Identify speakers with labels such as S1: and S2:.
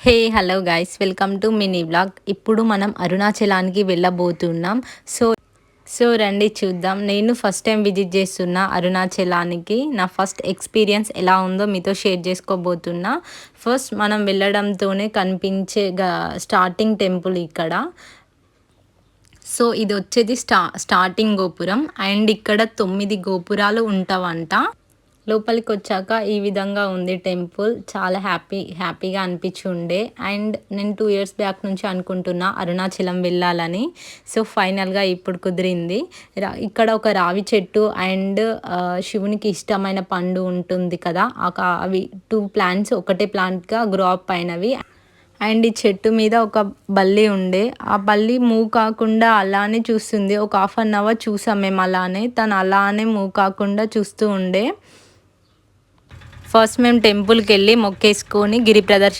S1: Hey hello guys, welcome to mini vlog. ఇప్పుడు మనం అరుణాచలానికి వెళ్ళబోతున్నాం. So రండి చూద్దాం. నేను ఫస్ట్ టైం విజిట్ చేస్తున్నా అరుణాచలానికి. నా ఫస్ట్ ఎక్స్పీరియన్స్ ఎలా ఉందో మీతో షేర్ చేసుకోబోతున్నా. ఫస్ట్ మనం వెళ్ళడంతోనే కనిపించే స్టార్టింగ్ టెంపుల్ ఇక్కడ. సో ఇది వచ్చేది స్టార్టింగ్ గోపురం. అండ్ ఇక్కడ 9 గోపురాలు ఉంటావంట. లోపలికి వచ్చాక ఈ విధంగా ఉంది టెంపుల్. చాలా హ్యాపీగా అనిపించుండే. అండ్ నేను 2 ఇయర్స్ బ్యాక్ నుంచి అనుకుంటున్నా అరుణాచలం వెళ్ళాలని. సో ఫైనల్గా ఇప్పుడు కుదిరింది. ఇక్కడ ఒక రావి చెట్టు అండ్ శివునికి ఇష్టమైన పండు ఉంటుంది కదా, అవి 2 ప్లాంట్స్ ఒకటే ప్లాంట్గా గ్రో అప్ అయినవి. అండ్ ఈ చెట్టు మీద ఒక బల్లి ఉండే. ఆ బల్లి మూవ్ కాకుండా అలానే చూస్తుంది. ఒక హాఫ్ అన్ అవర్ చూసాం మేము అలానే. తను అలానే మూవ్ కాకుండా చూస్తూ ఉండే. ఫస్ట్ మేము టెంపుల్కి వెళ్ళి మొక్కేసుకొని గిరి ప్రదర్శన